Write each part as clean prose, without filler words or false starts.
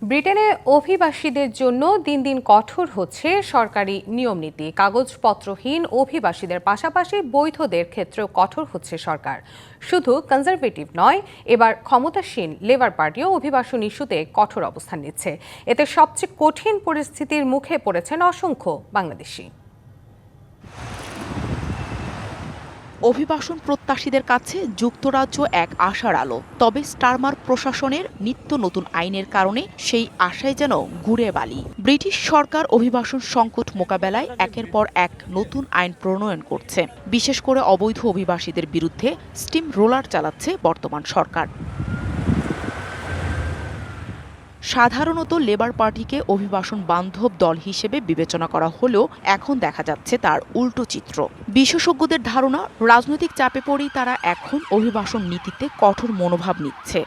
ব্রিটেনে অভিবাসীদের জন্য দিন দিন কঠোর হচ্ছে সরকারি নিয়মনীতি। কাগজপত্রহীন অভিবাসীদের পাশাপাশি বৈধদের ক্ষেত্রেও কঠোর হচ্ছে সরকার। শুধু কনজারভেটিভ নয়, এবার ক্ষমতাসীন লেবার পার্টিও অভিবাসন ইস্যুতে কঠোর অবস্থান নিচ্ছে। এতে সবচেয়ে কঠিন পরিস্থিতির মুখে পড়েছেন অসংখ্য বাংলাদেশি। অভিবাসন প্রত্যাশীদের কাছে যুক্তরাজ্য এক আশার আলো। তবে স্টারমার প্রশাসনের নিত্য নতুন আইনের কারণে সেই আশায় যেন গুড়ে বালি। ব্রিটিশ সরকার অভিবাসন সংকট মোকাবেলায় একের পর এক নতুন আইন প্রণয়ন করছে। বিশেষ করে অবৈধ অভিবাসীদের বিরুদ্ধে স্টিম রোলার চালাচ্ছে বর্তমান সরকার। সাধারণত লেবার পার্টিকে অভিবাসন বান্ধব দল হিসেবে বিবেচনা করা হলেও এখন দেখা যাচ্ছে তার উল্টো চিত্র। বিশেষজ্ঞদের ধারণা, রাজনৈতিক চাপে পড়েই তারা এখন অভিবাসন নীতিতে কঠোর মনোভাব নিচ্ছে।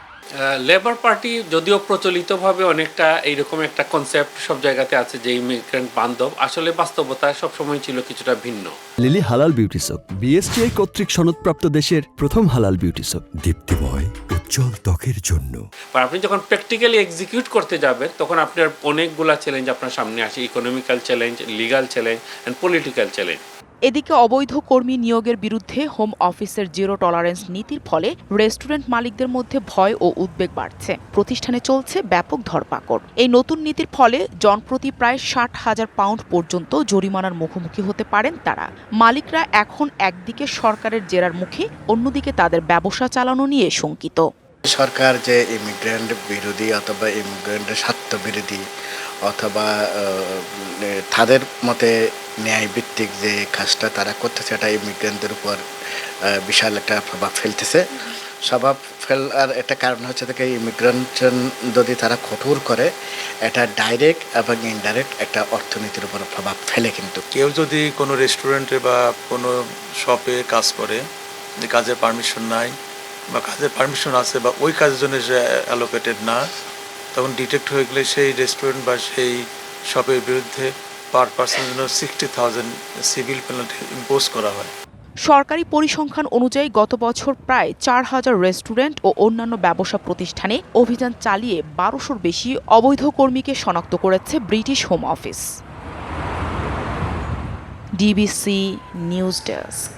লেবার পার্টি যদিও প্রচলিতভাবে অনেকটা এইরকম একটা কনসেপ্ট সব জায়গাতে আছে যে ইমিগ্রেন্ট বান্ধব, আসলে বাস্তবতা সবসময় ছিল কিছুটা ভিন্ন। লিলি হালাল বিউটি সোপ, বিএসটিআই কর্তৃক সনদপ্রাপ্ত দেশের প্রথম হালাল বিউটি সোপ, দীপ্তিময় উজ্জ্বল ত্বকের জন্য। আপনি যখন প্র্যাকটিক্যালি এক্সিকিউট করতে যাবেন তখন আপনার অনেকগুলা চ্যালেঞ্জ আপনার সামনে আসে, economical challenge, legal challenge and political challenge. এদিকে অবৈধ কর্মী নিয়োগের বিরুদ্ধে হোম অফিসের জিরো টলারেন্স নীতির ফলে রেস্টুরেন্ট মালিকদের মধ্যে ভয় ও উদ্বেগ বাড়ছে। প্রতিষ্ঠানে চলছে ব্যাপক ধরপাকড়। এই নতুন নীতির ফলে জনপ্রতি প্রায় ৬০,০০০ পাউন্ড পর্যন্ত জরিমানার মুখোমুখি হতে পারেন তারা। মালিকরা এখন একদিকে সরকারের জেরার মুখে, অন্যদিকে তাদের ব্যবসা চালানো নিয়ে শঙ্কিত। সরকার যে ইমিগ্রেন্ট বিরোধী অথবা ইমিগ্রেন্টের স্বার্থ বিরোধী অথবা তাদের মতে ন্যায়ভিত্তিক যে কাজটা তারা করতেছে, এটা ইমিগ্রেন্টদের উপর বিশাল একটা প্রভাব ফেলতেছে। স্বভাব ফেলার একটা কারণ হচ্ছে থেকে ইমিগ্রেন্ট যদি তারা কঠোর করে, এটা ডাইরেক্ট এবং ইনডাইরেক্ট একটা অর্থনীতির উপর প্রভাব ফেলে। কিন্তু কেউ যদি কোনো রেস্টুরেন্টে বা কোনো শপে কাজ করে, যে কাজের পারমিশন নাই বা কাজের পারমিশন আছে বা ওই কাজের জন্য যে অ্যালোকেটেড না, তখন ডিটেক্ট হয়ে গেলে সেই রেস্টুরেন্ট বা সেই শপের বিরুদ্ধে পার পার্সনের জন্য 60,000 সিভিল পেনাল্টি ইম্পোজ করা হয়। সরকারি পরিসংখ্যান অনুযায়ী গত বছর প্রায় ৪,০০০ রেস্টুরেন্ট ও অন্যান্য ব্যবসা প্রতিষ্ঠানে অভিযান চালিয়ে ১২০০-র বেশি অবৈধ কর্মীকে শনাক্ত করেছে British home office. DBC news desk.